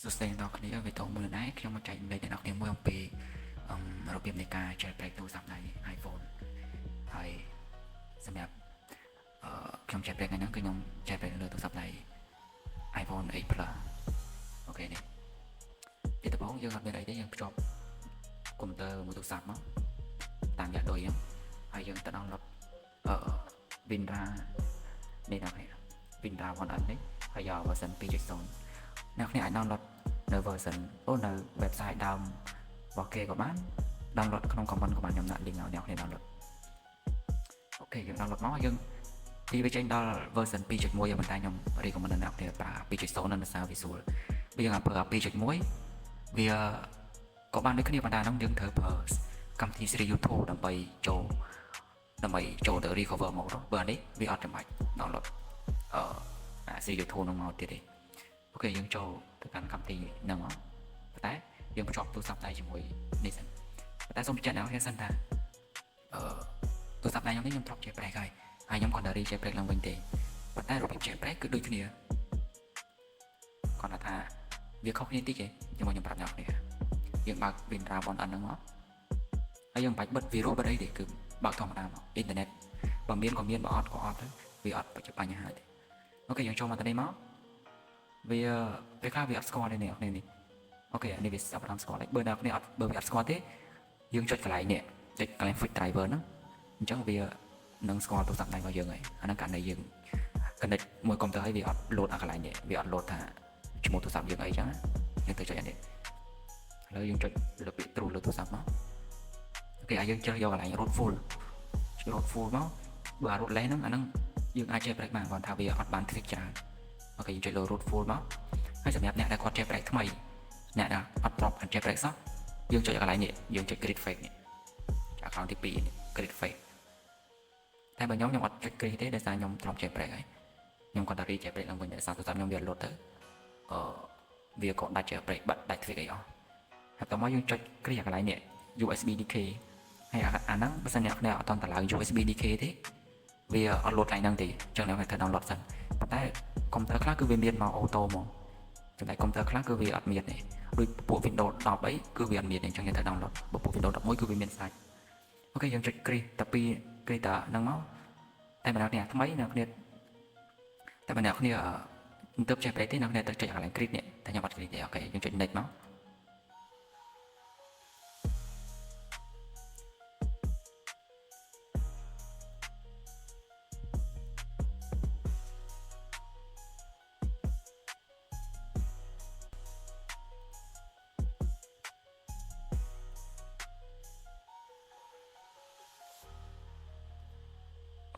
សួស្តីអ្នកនរគ្នាវីដេអូមួយនេះខ្ញុំមកចែករំលែកអ្នកនរគ្នាមួយអំពីរបៀបនៃការចែកប្រែកទូរស័ព្ទដៃ iPhone ហើយសម្រាប់ខ្ញុំចែកប្រែកថ្ងៃហ្នឹងគឺខ្ញុំចែកប្រែកលើទូរស័ព្ទដៃ iPhone 8 Plus អូខេនេះពីដំបូងយើងអត់មានអីទេយើងភ្ជាប់កុំព្យូទ័រមួយទូរស័ព្ទមកតាមរយៈដូចហ្នឹងហើយយើងទៅ download WinRAR នេះអ្នកនរគ្នា WinRAR 1N នេះហើយយក version 2.0 អ្នកគ្នាអាច download នៅ version នៅ website ដើមរបស់គេក៏បាន download ក្នុង comment ក៏បានខ្ញុំដាក់ link ឲ្យអ្នកគ្នា download អូខេយើង download មកយើងពីវាចេញដល់ version 2.1 ប៉ុន្តែខ្ញុំ recommend អ្នកគ្នាប្រើ 2.0 នៅសារ visual វាយើងអាចប្រើ 2.1 វាក៏បានដូចគ្នាប៉ុន្តែហ្នឹងយើងត្រូវប្រើកម្មវិធី Siri YouTube ដើម្បីចូលទៅ recover mode បើនេះវាអត់ចាំបាច់ download Siri YouTube ហ្នឹងមកទៀតទេអូខេយើងចូលទៅកាន់កម្មវិធីហ្នឹងមកប៉ុន្តែយើងភ្ជាប់ទូរស័ព្ទដៃជាមួយនេះសិនប៉ុន្តែសូមបញ្ជាក់អ្នកនរគ្នាសិនថាទូរស័ព្ទដៃខ្ញុំនេះខ្ញុំធ្លាប់ចែកប្រែកហើយខ្ញុំគាត់តែរីចែកប្រែកឡើងវិញទេប៉ុន្តែរបៀបចែកប្រែកគឺដូចគ្នាគាត់ថាវាខុសគ្នាតិចទេជាមួយខ្ញុំប្រាប់អ្នកនរគ្នាយើងបើក WinRAR 1N ហ្នឹងមកហើយយើងមិនបាច់បិទ virus បិទអីទេគឺបើកធម្មតាមកអ៊ីនធឺណិតបើមានក៏មានបើអត់ក៏អត់ទៅវាអត់បញ្ហាទេអូខេយើងចូលមកទៅនេះមកវាខ្លះវាអត់ស្គាល់ទេអ្នកនេះអូខេនេះវាស្អាប់តាមស្គាល់ហើយបើអ្នកនេះអត់បើវាអត់ស្គាល់ទេយើងចុចកន្លែងនេះចុចកន្លែង fix driver ហ្នឹងអញ្ចឹងវានឹងស្គាល់ទូរស័ព្ទដៃរបស់យើងហើយអាហ្នឹងករណីយើង connect មួយកុំព្យូទ័រហើយវាអត់ load អាកន្លែងនេះវាអត់ load ថាឈ្មោះទូរស័ព្ទយើងអីចឹងយើងទៅចុចអានេះឥឡូវយើងចុចលើពាក្យ true លើទូរស័ព្ទមកអូខេយើងជ្រើសយកកន្លែង root full មកបើ root less ហ្នឹងអាហ្នឹងយើងអាចចែកប្រែកបានគាត់ថាវាអត់បាន trick ច្រើនអូខេយើងចុចលើ root full មកហើយសម្រាប់អ្នកដែលគាត់ចែកប្រែកថ្មីអ្នកដែលអត់ធ្លាប់ចែកប្រែកសោះយើងចុចកន្លែងនេះយើងចុច grid fake នេះ account ទី2នេះ grid fake តែបើខ្ញុំអត់ចុច grid ទេដោយសារខ្ញុំធ្លាប់ចែកប្រែកហើយខ្ញុំគាត់តែរីចែកប្រែកឡើងវិញដោយសារទូរស័ព្ទខ្ញុំវា load ទៅវាក៏ដាច់ចែកប្រែកបាត់ដាច់ trick អីអស់ហើយតោះមកយើងចុច grid កន្លែងនេះ USB DK ហើយអាហ្នឹងបើសិនអ្នកអត់តន់តឡើង USB DK ទេវាអត់ load កន្លែងហ្នឹងទេអញ្ចឹងអ្នកត្រូវ download សិនប៉ុន្តែកុំព្យូទ័រខ្លះគឺវាមានមកអូតូមកចំណែកកុំព្យូទ័រខ្លះគឺវាអត់មានទេដូចពួក Windows 10អីគឺវាអត់មានទេអញ្ចឹងយើងត្រូវ download បើពួក Windows 11គឺវាមានស្ដេចអូខេយើងចុច grid តែពី grid ហ្នឹងមកតែបើអ្នកថ្មីអ្នកគ្នាតែបើអ្នកគ្នាទៅចេះប្រេកទេអ្នកគ្នាទៅចុចកន្លែង grid នេះតែខ្ញុំអត់ grid ទេអូខេយើងចុច next មក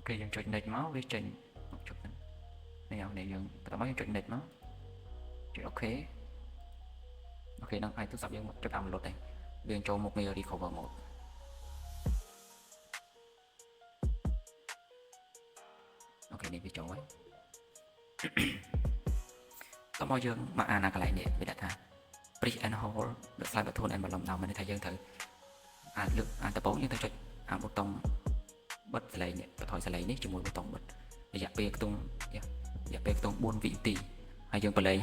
អូខេយើងចុច next មកវាចេញចុចនេះយើងបន្តមកយើងចុច next មកចុចអូខេហ្នឹងហើយទូរស័ព្ទយើងចុច download ដែរវាចូលមុខងារ recover mode អូខេនេះវាចូលហើយតោះមកយើងមកអានកន្លែងនេះវាដាក់ថា press and hold the slide button and volume down មានន័យថាយើងត្រូវលើកដំបូងយើងត្រូវចុចប៊ូតុងបិទសលេងនេះបន្ថយសលេងនេះជាមួយប៊ូតុងបិទរយៈពេលខ្ទង់4វិនាទីហើយយើងបលែង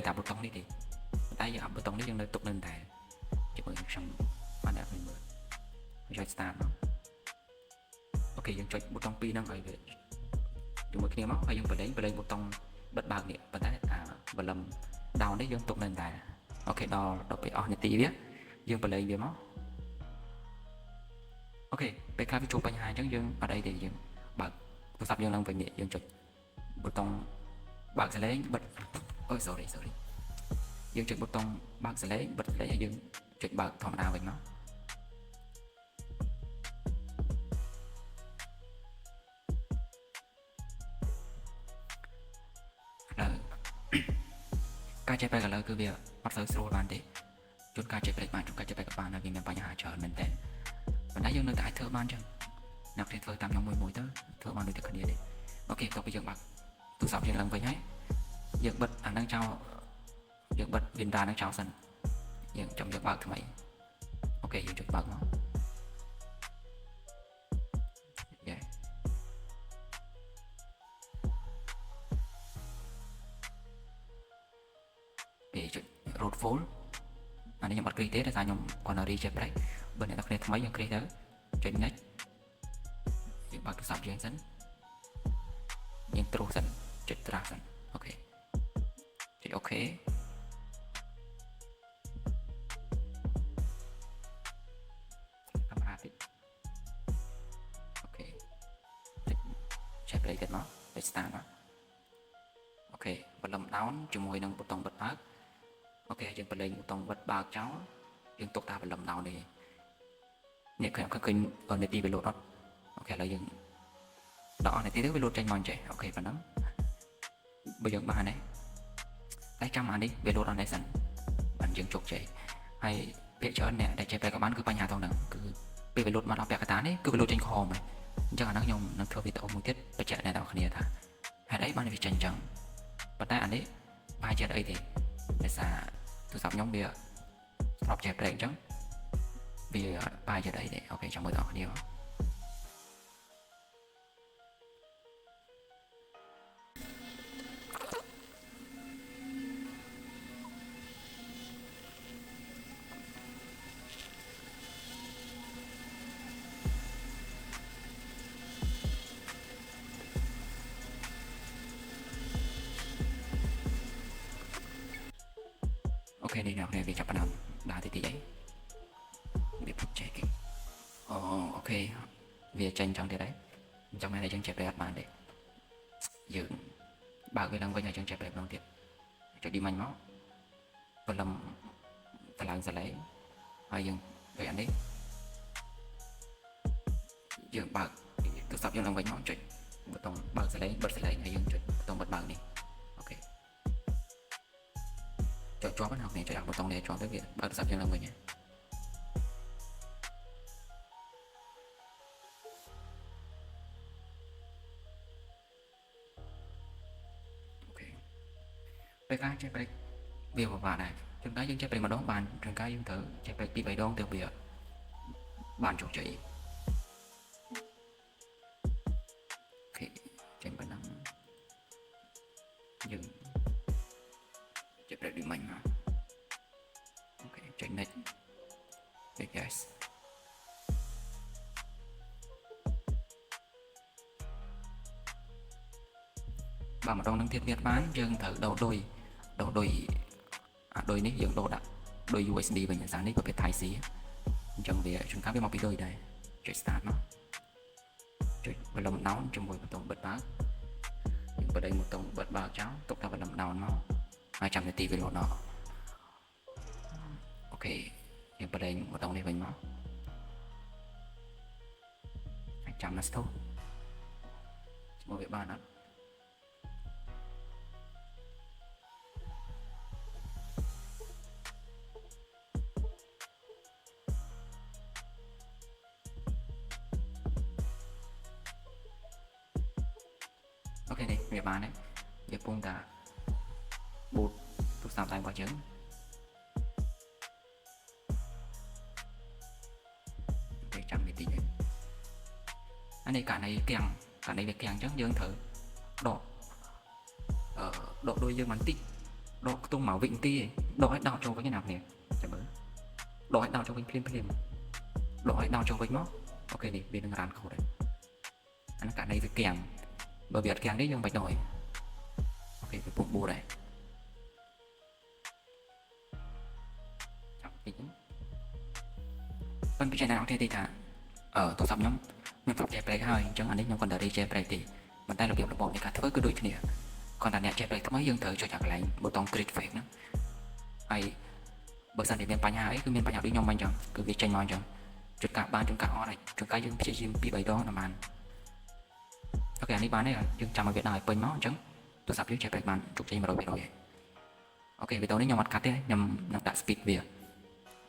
តាមប៊ូតុងនេះទេតែយើងអាប៊ូតុងនេះយើងនៅទុកនៅតែជាមួយខ្ញុំបានដាក់មើលចុច start មកអូខេយើងចុចប៊ូតុង2ហ្នឹងឲ្យវាជាមួយគ្នាមកហើយយើងបលែងប៊ូតុងបិទបើកនេះប៉ុន្តែvolume down នេះយើងទុកនៅតែអូខេដល់ពេលអស់នាទីវាយើងបលែងវាមកអូខេពេលខ្លះវាជួបបញ្ហាអញ្ចឹងយើងអត់អីទេយើងបើកទូរស័ព្ទយើងឡើងវិញនេះយើងចុចប៊ូតុងបើកសលេងបិទsorry យើងចុចប៊ូតុងបើកសលេងបិទសលេងហើយយើងចុចបើកធម្មតាវិញមកការចែកប្រែកឥឡូវគឺវាអត់សូវស្រួលបានទេជួនកាលចែកប្រែកបានជួនកាលចែកប្រែកបានហើយវាមានបញ្ហាច្រើនមែនតើប៉ុន្តែយើងនៅតែអាចធ្វើបានចឹងអ្នកគ្នាធ្វើតាមខ្ញុំមួយទៅធ្វើបានដូចតែគ្នាទេអូខេតោះពេលយើងបើកទូរស័ព្ទយើងឡើងវិញហើយយើងបិទអាហ្នឹងចោលយើងបិទ WinRAR ហ្នឹងចោលសិនយើងចង់យកបើកថ្មីអូខេយើងចុចបើកមកពេលចុច root full អានេះខ្ញុំអត់គ្រីទេដោយសារខ្ញុំគាត់នៅ recheck break បើអ្នកនរគ្នាថ្មីយើងគ្រីទៅចុច next យើងបើកទូរស័ព្ទយើងសិនយើងត្រួសសិនចុចត្រាស់សិនអូខេចុចអូខេកាមេរ៉ាតិចអូខេចុច check break ទៀតមកចុច start មកអូខេ volume down ជាមួយនឹងប៊ូតុងបិទបើកអូខេយើងបលេងប៊ូតុងបិទបើកចោលយើងទុកតា volume down នេះអ្នកឃើញនាទីវាលោតអត់អូខេឥឡូវយើងដល់អស់នាទីទៅវាលោតចេញមកចេះអូខេប៉ុណ្ណឹងបើយើងបានទេតែចាំអានេះវាលោតអស់នេះសិនបានយើងជោគជ័យហើយពាក្យច្រើនអ្នកដែលចេះបែកក៏បានគឺបញ្ហាទៅហ្នឹងគឺពេលវាលោតមកដល់ពាក្យកតានេះគឺវាលោតចេញក្រហមហើយអញ្ចឹងអាហ្នឹងខ្ញុំនឹងធ្វើវីដេអូមួយទៀតបញ្ជាក់អ្នកទាំងគ្នាថាហេតុអីបានវាចេញអញ្ចឹងប៉ុន្តែអានេះបាយជាអីទេដោយសារទូរស័ព្ទខ្ញុំវាស្របចេះប្រេកអញ្ចឹងវាបាយជាអីទេអូខេចាំមើលដល់គ្នាមកអូខេនេះអ្នកគ្នាវាចាប់ផ្ដើមដើរតិចអីវាពុកចេះគេអូខេវាចេញចង់ទៀតហើយអញ្ចឹងមែនតែយើងចេះប្រែអត់បានទេយើងបើកវាឡើងវិញហើយយើងចេះប្រែម្ដងទៀតចុចឌីម៉ាញ់មកបលឹមតឡើងសលេងហើយយើងដូចអានេះយើងបើកទូរស័ព្ទយើងឡើងវិញមកចុចប៊ូតុងបើកសលេងបិទសលេងហើយយើងចុចប៊ូតុងបិទបើកនេះអូខេចុចជាប់ណាស់គ្នាចុចអាប៊ូតុងនេះជាប់ទៅវាបើកទូរស័ព្ទយើងឡើងវិញពេលខ្លះចេះប្រេកវាពិបាកដែរជួនកាលយើងចេះប្រេកម្ដងបានជួនកាលយើងត្រូវចេះប្រេកពីរ3ដងទើបវាបានជោគជ័យអូខេចេញប៉ុណ្ណឹងយើងចេះប្រេកដូចមិញមកអូខេចុច next ចុច yes បើម្ដងនឹងទៀតវាបានយើងត្រូវដូរដូចអាដូចនេះយើងដូរដាក់ដូច USD វិញអានេះប្រភេទ Type C អញ្ចឹងវាជួនកាលវាមកពីដូចដែរចុច start មកចុច volume down ជាមួយប៊ូតុងបិទបើកយើងបដិញប៊ូតុងបិទបើកចោលទុកតែ volume down មកហើយចាំនាទីវាលោតដល់អូខេយើងបដិញប៊ូតុងនេះវិញមកហើយចាំណាស់ទៅជាមួយវាបានអត់អូខេនេះវាបានហើយវាពងតាប៊ូតទូរស័ព្ទដៃរបស់យើងពេលចាំនេះតិចហ្នឹងអានេះករណីវាគាំងអញ្ចឹងយើងត្រូវដកដូចយើងបន្តិចដកខ្ទង់មកវិនាទីដកឲ្យដោតចូលវិញណាគ្នាចាំមើលដកឲ្យដោតចូលវិញភ្លាមដកឲ្យដោតចូលវិញមកអូខេនេះវានឹងរ៉ានខូតហើយអានេះករណីវាគាំងបើវាអត់គាំងនេះយើងបាច់ដល់អូខេវាពុំបួដែរចាំតិចប៉ុន្តែពិចារណាអត់ទេថាទូរស័ព្ទខ្ញុំប្រាប់ចេះប្រេកហើយអញ្ចឹងអានេះខ្ញុំគាត់តែរីចេះប្រេកទេប៉ុន្តែរបៀបរបបនៃការធ្វើគឺដូចគ្នាគាត់តែអ្នកចេះប្រេកថ្មីយើងត្រូវចុចអាកន្លែងប៊ូតុង create fake ហ្នឹងហើយបើសិនជាមានបញ្ហាអីគឺមានបញ្ហាដូចខ្ញុំមិនអញ្ចឹងគឺវាចេញមកអញ្ចឹងជួនកាលបានជួនកាលអត់ហើយជួនកាលយើងព្យាយាម2 3ដងតែបានអូខេអានេះបានទេយើងចាំឲ្យវាដល់ឲ្យពេញមកអញ្ចឹងទូរស័ព្ទយើងចេះប្រេកបានជោគជ័យ 100% អូខេវីដេអូនេះខ្ញុំអត់កាត់ទេខ្ញុំនឹងដាក់ speed វា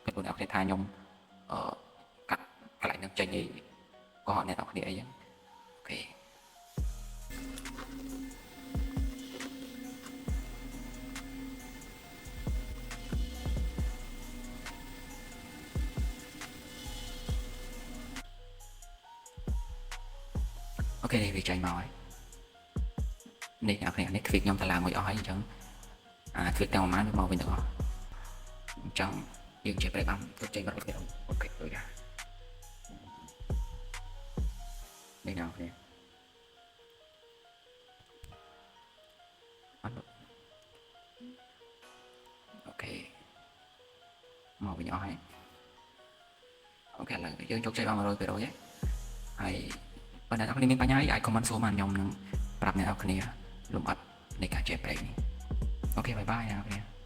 ពេលបងប្អូនថាខ្ញុំកាត់កន្លែងនឹងចេញអីក៏អ្នកនរគ្នាអីចឹងអូខេអូខេនេះវាចេញមកហើយនេះអ្នកនរគ្នានេះ tweak ខ្ញុំតឡើងមួយអស់ហើយអញ្ចឹងtweak ទាំងប្រហែលវាមកវិញទាំងអស់ trong những chế bài băng tôi chạy vào cái đó ok rồi đã đây nào nè ok màu bị nhỏ hay ok làយើងជោគជ័យបាន 100% ទេហើយបើអ្នកនរគ្នាមានបញ្ហាអីអាច comment សួរមកខ្ញុំនឹងប្រាប់អ្នកនរគ្នាលំអិតនៃការចែកប្រេងនេះអូខេបាយបាយអ្នកនរគ្នា